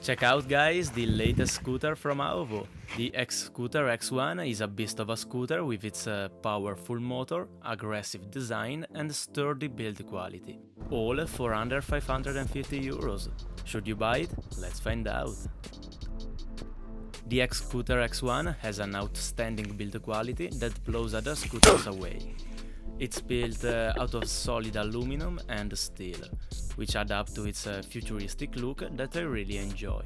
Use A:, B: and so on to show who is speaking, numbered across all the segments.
A: Check out guys the latest scooter from abaut. The XScooter X1 is a beast of a scooter with its powerful motor, aggressive design and sturdy build quality. All for under 550 euros. Should you buy it? Let's find out. The XScooter X1 has an outstanding build quality that blows other scooters away. It's built out of solid aluminum and steel, which add up to its futuristic look that I really enjoy.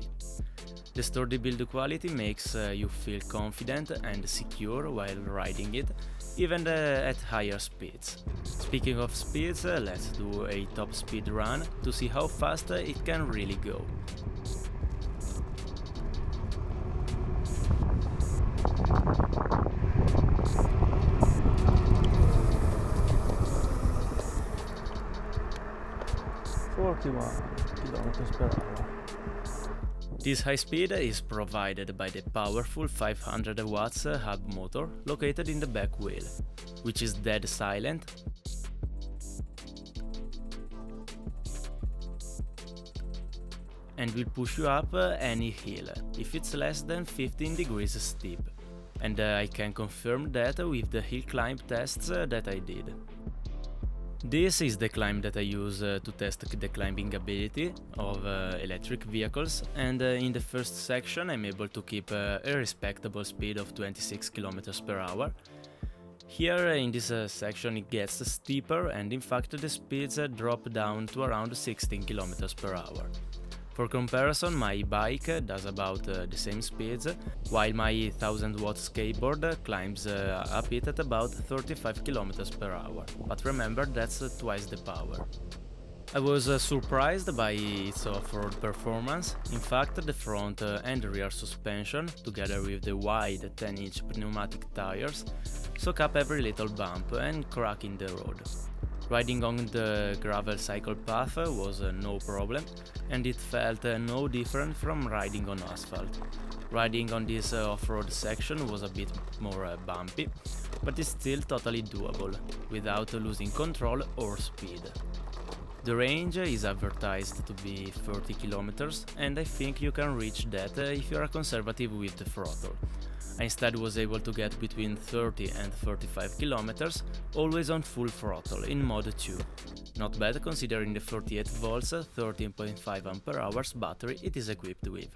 A: The sturdy build quality makes you feel confident and secure while riding it, even at higher speeds. Speaking of speeds, let's do a top speed run to see how fast it can really go.
B: km/h.
A: This high speed is provided by the powerful 500 watts hub motor located in the back wheel, which is dead silent and will push you up any hill if it's less than 15 degrees steep. And I can confirm that with the hill climb tests that I did. This is the climb that I use to test the climbing ability of electric vehicles, and in the first section I'm able to keep a respectable speed of 26 km/h. Here in this section it gets steeper, and in fact the speeds drop down to around 16 km/h. For comparison, my bike does about the same speeds, while my 1000-watt skateboard climbs up it at about 35 km/h. But remember, that's twice the power. I was surprised by its off-road performance. In fact, the front and rear suspension, together with the wide 10-inch pneumatic tires, soak up every little bump and crack in the road. Riding on the gravel cycle path was no problem, and it felt no different from riding on asphalt. Riding on this off-road section was a bit more bumpy, but it's still totally doable, without losing control or speed. The range is advertised to be 30 km, and I think you can reach that if you are conservative with the throttle. I instead was able to get between 30 and 35 km, always on full throttle in mode 2. Not bad considering the 48 volts 13.5 Ah battery it is equipped with.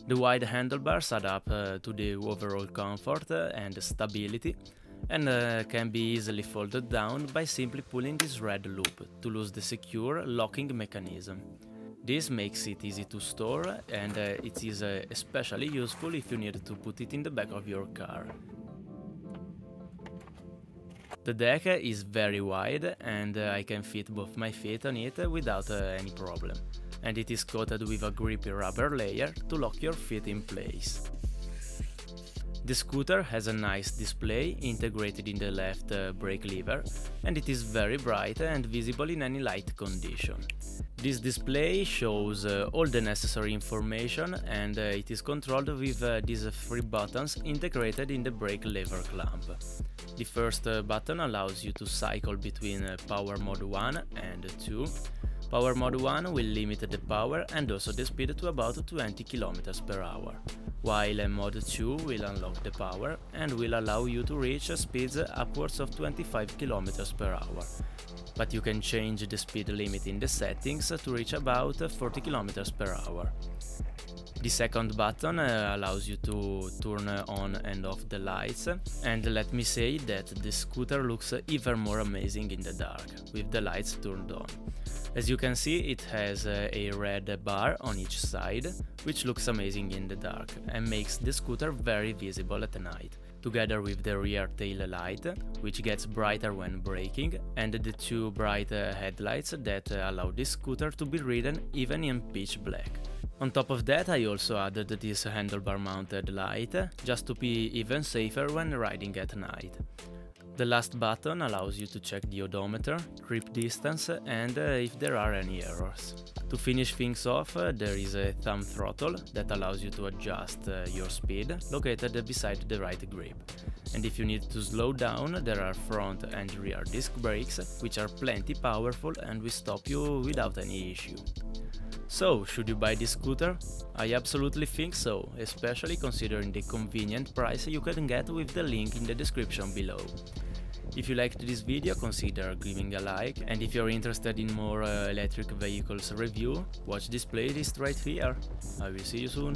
A: The wide handlebars add up to the overall comfort and stability, and can be easily folded down by simply pulling this red loop to lose the secure locking mechanism. This makes it easy to store, and it is especially useful if you need to put it in the back of your car. The deck is very wide, and I can fit both my feet on it without any problem, and it is coated with a grippy rubber layer to lock your feet in place. The scooter has a nice display integrated in the left brake lever, and it is very bright and visible in any light condition. This display shows all the necessary information, and it is controlled with these 3 buttons integrated in the brake lever clamp. The first button allows you to cycle between power mode 1 and 2. Power mode 1 will limit the power and also the speed to about 20 km/h, while mode 2 will unlock the power and will allow you to reach speeds upwards of 25 km/h. But you can change the speed limit in the settings to reach about 40 km/h. The second button allows you to turn on and off the lights, and let me say that the scooter looks even more amazing in the dark, with the lights turned on. As you can see, it has a red bar on each side, which looks amazing in the dark and makes the scooter very visible at night, together with the rear tail light, which gets brighter when braking, and the 2 bright headlights that allow this scooter to be ridden even in pitch black. On top of that, I also added this handlebar mounted light, just to be even safer when riding at night. The last button allows you to check the odometer, grip distance, and if there are any errors. To finish things off, there is a thumb throttle that allows you to adjust your speed, located beside the right grip. And if you need to slow down, there are front and rear disc brakes, which are plenty powerful and will stop you without any issue. So, should you buy this scooter? I absolutely think so, especially considering the convenient price you can get with the link in the description below. If you liked this video, consider giving a like, and if you're interested in more electric vehicles review, watch this playlist right here. I will see you soon.